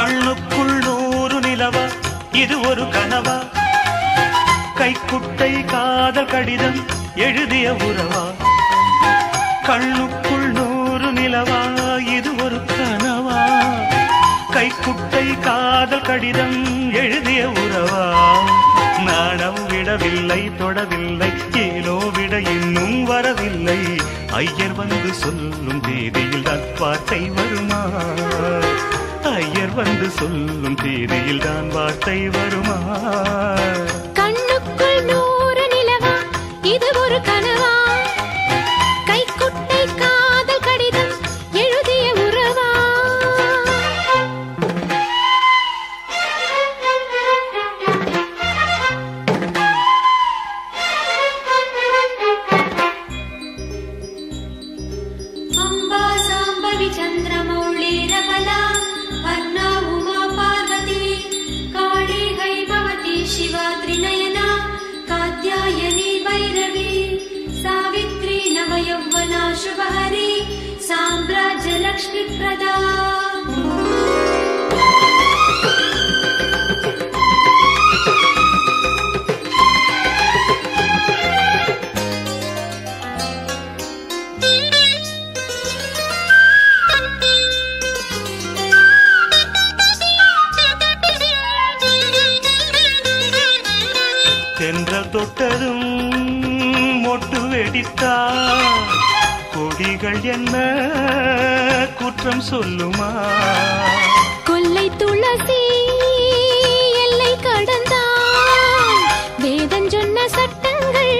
கண்ணுக்குள் 100 நிலவா இது ஒரு கனவா கைக்குட்டை காதல் கடிதம் எழுதிய உறவா கண்ணுக்குள் 100 நிலவா இது ஒரு கனவா கைக்குட்டை காதல் கடிதம் எழுதிய உறவா நாணம் விடவில்லை தொடவில்லை ஏனோ விட இன்னும் வரவில்லை ஐயர் வந்து சொல்லும் தேதியில் தான் வார்த்தை வருமா ஐயர் வந்து சொல்லும் தேதியில் தான் வார்த்தை வருமா கண்ணுக்குள் 100 நிலவா இது ஒரு கனவா கைக்குட்டை காதல் கடிதம் எழுதிய உறவா அம்பா சாம்பவி சந்திரமௌளி ரமலா வர்ணா உமா பார்வதி காளி ஹைமவதி சிவா த்ரிநயனா காத்யாயனி பைரவி சாவித்ரி நவயௌவனா சுபஹரி சாம்ராஜ்ய லக்ஷ்மி பிரதா தென்றல் தொட்டதும் மொட்டு வெடித்தா கொடிகள் என்ன குற்றம் சொல்லுமா கொல்லை துளசி எல்லை கடந்தான் வேதம் சொன்ன சட்டங்கள்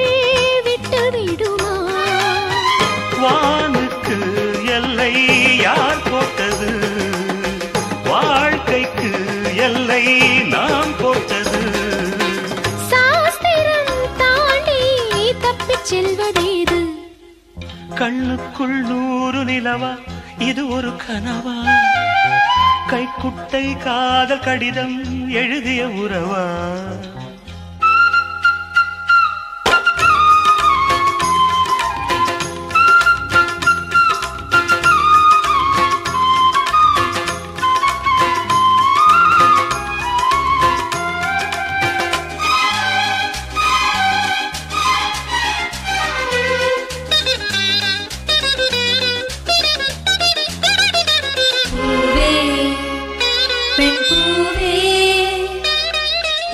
விட்டு விடுமா வானுக்கு எல்லை யார் போட்டது வாழ்க்கைக்கு எல்லை நாம் போட்டது செல்வதேது கண்ணுக்குள் 100 நிலவா இது ஒரு கனவா கைக்குட்டை காதல் கடிதம் எழுதிய உறவா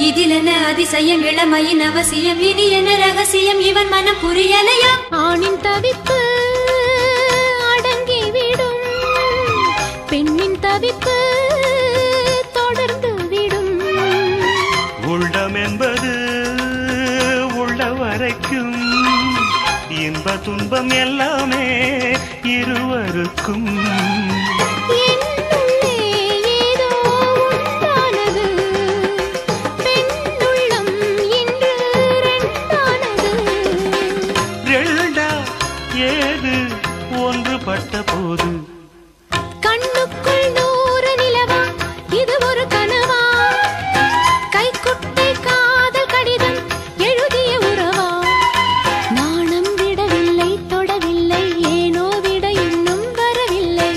இதிலென அதிசயம் இளமையின் அவசியம் இனி என ரகசியம் இவன் மனம் புரியலையா ஆணின் தவிப்பு அடங்கிவிடும் பெண்ணின் தவிப்பு தொடர்ந்து விடும் உள்ளம் என்பது உள்ள வரைக்கும் இன்ப துன்பம் எல்லாமே இருவருக்கும் ஒன்றுபட்ட போது கண்ணுக்குள் 100 நிலவா இது ஒரு கனவா கைக்குட்டை காதல் கடிதம் எழுதிய உறவா நாணம் விடவில்லை தொடவில்லை ஏனோ விட இன்னும் வரவில்லை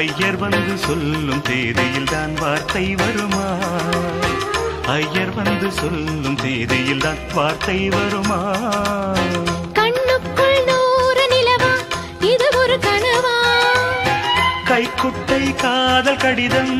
ஐயர் வந்து சொல்லும் தேதியில் தான் வார்த்தை வருமா ஐயர் வந்து சொல்லும் தேதியில் தான் வார்த்தை வருமா கைக்குட்டை காதல் கடிதம்